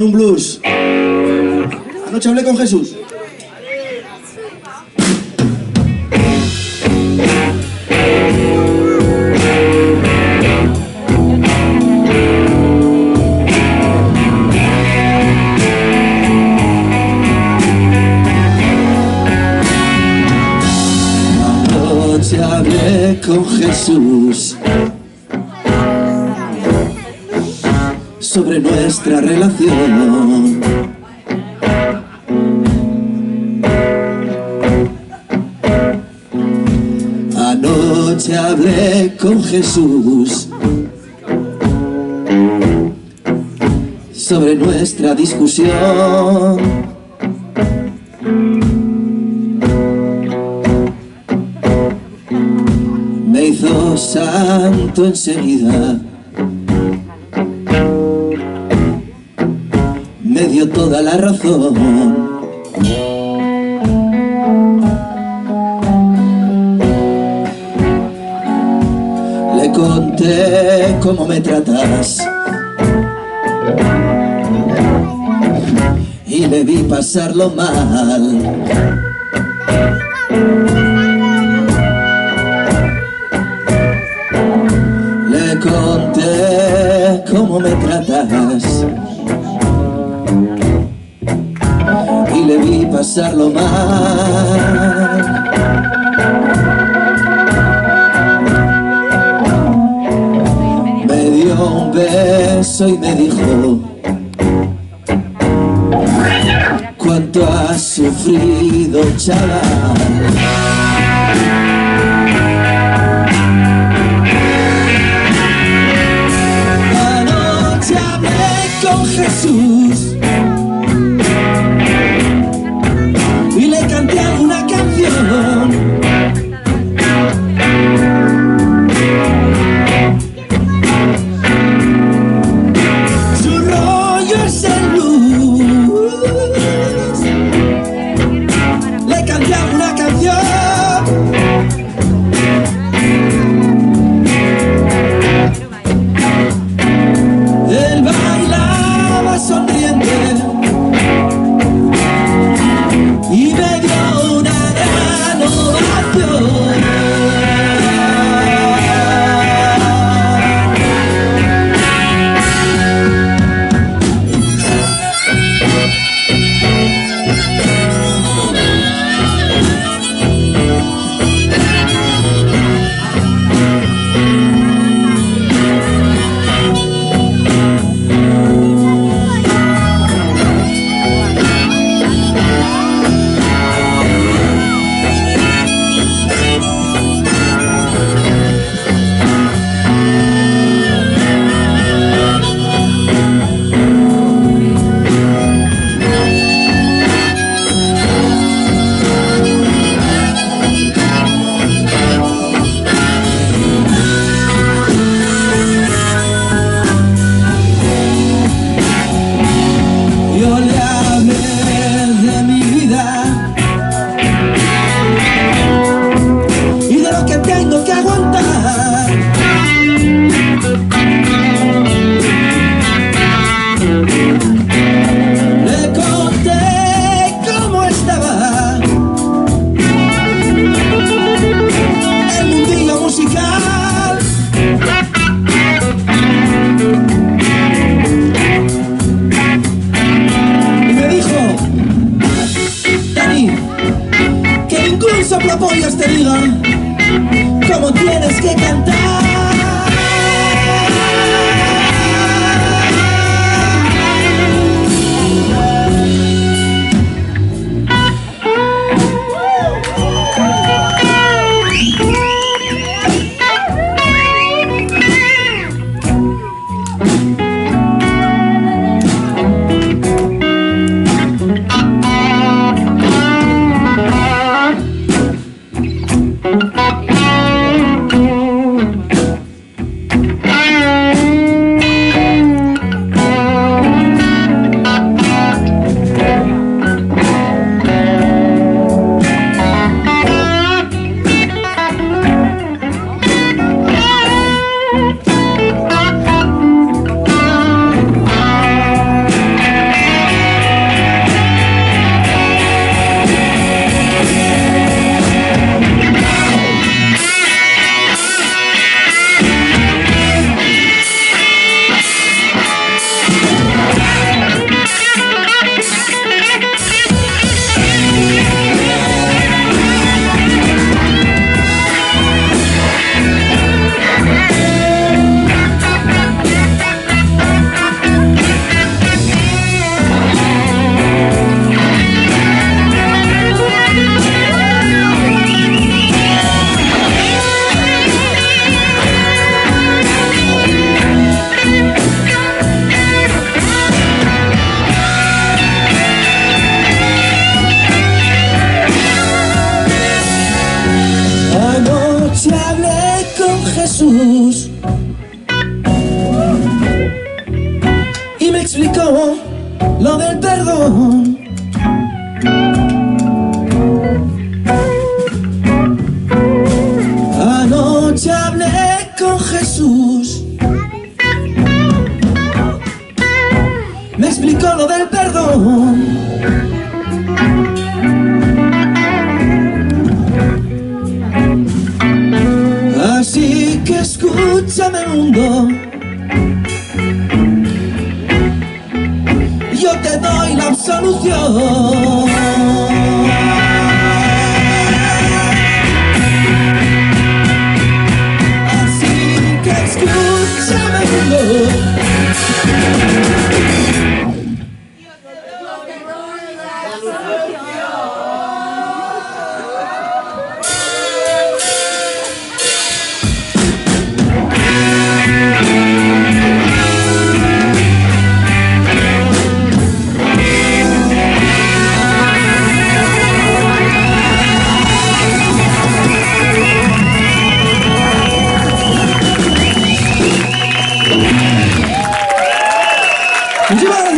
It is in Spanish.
Un blues. Anoche hablé con Jesús. Anoche hablé con Jesús sobre nuestra relación. Anoche hablé con Jesús sobre nuestra discusión. Me hizo santo enseguida. Me dio toda la razón. Le conté cómo me tratas y le vi pasarlo mal. Le conté cómo me tratas y le vi pasarlo mal. Me dio un beso y me dijo: cuánto has sufrido, chaval. Anoche hablé con Jesús y le canté alguna canción. Su rollo es el blues. Le canté alguna canción. Él bailaba sonriente y me dio una gran ovación. Yo le hablé de mi vida y de lo que tengo que aguantar. Le conté cómo estaba el mundillo musical. Que ningún soplapollas te diga cómo tienes que cantar. lo del perdón. Anoche hablé con Jesús, me explicó lo del perdón. Así que escúchame, mundo, yo te doy la absolución. Así que escúchame, mundo, ¡Muchísimas gracias!